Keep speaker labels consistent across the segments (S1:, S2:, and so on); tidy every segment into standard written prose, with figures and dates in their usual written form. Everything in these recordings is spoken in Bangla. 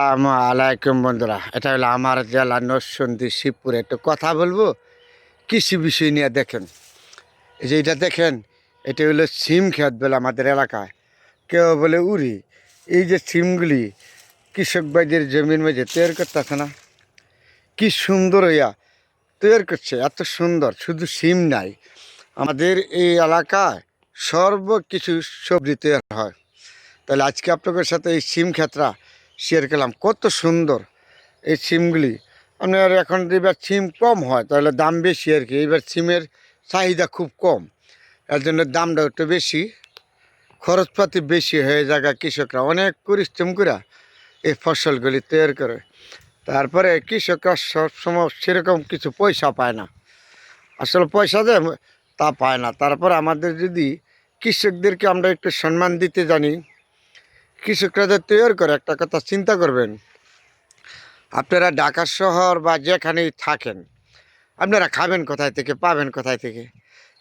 S1: আলাইকুম বন্ধুরা, এটা হলো আমার জেলা নরসিংদী শিবপুরে। একটু কথা বলবো কৃষি বিষয় নিয়ে। দেখেন, এই যে এটা দেখেন, এটা হলো সিম ক্ষেত বলে আমাদের এলাকায়, কেউ বলে উড়ি। এই যে সিমগুলি কৃষক ভাইদের জমির মধ্যে তৈরি করতেছে না, কি সুন্দর হইয়া তৈরি করছে, এত সুন্দর। শুধু সিম নাই, আমাদের এই এলাকায় সর্বকিছু সবজি তৈরি হয়। তাহলে আজকে আপনাদের সাথে এই সিম ক্ষেতটা শেয়ার করলাম, কত সুন্দর এই সিমগুলি। আপনার এখন এবার সিম কম হয়, তাহলে দাম বেশি আর কি। এবার সিমের চাহিদা খুব কম, এর জন্য দামটা একটু বেশি, খরচপাতি বেশি হয়ে যায়। কৃষকরা অনেক পরিশ্রম করে এই ফসলগুলি তৈরি করে, তারপরে কৃষকরা সবসময় সেরকম কিছু পয়সা পায় না। আসলে পয়সা যে তা পায় না। তারপর আমাদের যদি কৃষকদেরকে আমরা একটু সম্মান দিতে জানি, কৃষকরা যে তৈরি করে, একটা কথা চিন্তা করবেন, আপনারা ঢাকা শহর বা যেখানেই থাকেন, আপনারা খাবেন কোথায় থেকে, পাবেন কোথায় থেকে?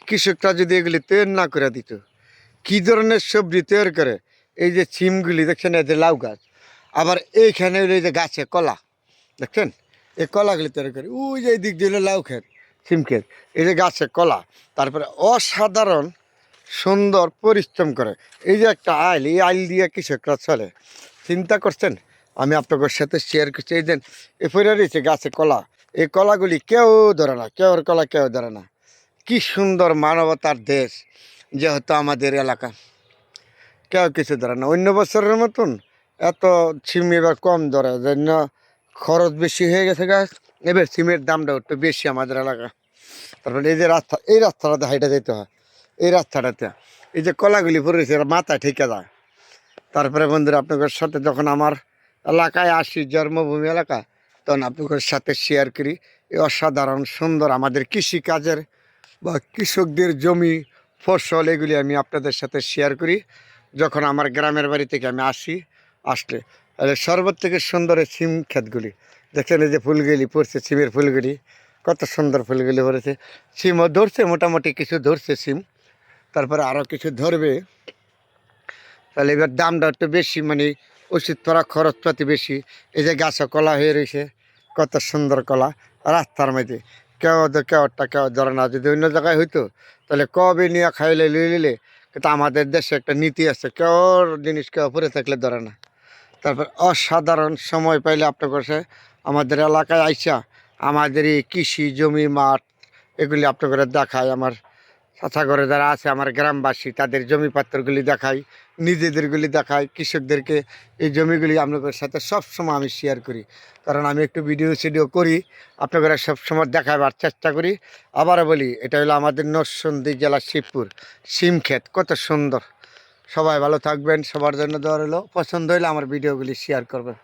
S1: কৃষকরা যদি এগুলি তৈরি না করে দিত, কী ধরনের সবজি তৈরি করে। এই যে সিমগুলি দেখছেন, এই যে লাউ গাছ, আবার এইখানে এই যে গাছে কলা দেখছেন, এই কলাগুলি তৈরি করে। ওই যে এই দিক দিয়ে লাউ ক্ষেত, সিম ক্ষেত, এই যে গাছে কলা। তারপরে অসাধারণ সুন্দর পরিশ্রম করে। এই যে একটা আইল, এই আইল দিয়ে কৃষকরা চলে। চিন্তা করছেন? আমি আপনাদের সাথে শেয়ার করছি। এই যে এ ফেরে রয়েছে গাছে কলা, এই কলাগুলি কেউ ধরে না, কেউর কলা কেউ ধরে না। কি সুন্দর মানবতার দেশ যেহেতু আমাদের এলাকা, কেউ কিছু ধরে না। অন্য বছরের মতন এত সিম এবার কম ধরে, জন্য খরচ বেশি হয়ে গেছে গাছ। এবার সিমের দামটা একটু বেশি আমাদের এলাকা। তারপরে এই যে রাস্তা, এই রাস্তাটাতে হাইটা যেতে হয়, এই রাস্তাটাতে এই যে কলাগুলি পড়েছে মাথায় ঠেকে যায়। তারপরে বন্ধুরা, আপনাদের সাথে যখন আমার এলাকায় আসি, জন্মভূমি এলাকা, তখন আপনাদের সাথে শেয়ার করি এই অসাধারণ সুন্দর আমাদের কৃষিকাজের বা কৃষকদের জমি ফসল, এগুলি আমি আপনাদের সাথে শেয়ার করি যখন আমার গ্রামের বাড়ি থেকে আমি আসলে সর্বত থেকে সুন্দর এই সিম ক্ষেতগুলি দেখছেন। এই যে ফুলগুলি পড়ছে, সিমের ফুলগুলি কত সুন্দর ফুলগুলি পড়েছে। সিমও ধরছে, মোটামুটি কিছু ধরছে সিম, তারপরে আরও কিছু ধরবে। তাহলে এবার দামটা একটু বেশি, মানে ওষুধ পড়া খরচপাতি বেশি। এই যে গাছে কলা হয়ে রয়েছে, কত সুন্দর কলা রাস্তার মধ্যে, কেউটা কেউ ধরে না। যদি অন্য জায়গায় হইতো তাহলে কবে নিয়ে খাইলে নিলে, কিন্তু আমাদের দেশে একটা নীতি আছে, কেউর জিনিস কেউ পরে থাকলে ধরে না। তারপর অসাধারণ সময় পাইলে আপনার কাছে আমাদের এলাকায় আইসা আমাদের এই কৃষি জমি মাঠ এগুলি আপনাদের দেখায়। আমার সাথাগরে যারা আছে আমার গ্রামবাসী, তাদের জমি পাত্রগুলি দেখাই, নিজেদেরগুলি দেখাই। কৃষকদেরকে এই জমিগুলি আপনাদের সাথে সবসময় আমি শেয়ার করি, কারণ আমি একটু ভিডিও করি, আপনাদের সবসময় দেখাবার চেষ্টা করি। আবারও বলি, এটা হলো আমাদের নরসিংদী জেলা শিবপুর সিম ক্ষেত, কত সুন্দর। সবাই ভালো থাকবেন, সবার জন্য দোয়া রইল। পছন্দ হলে আমার ভিডিওগুলি শেয়ার করবেন।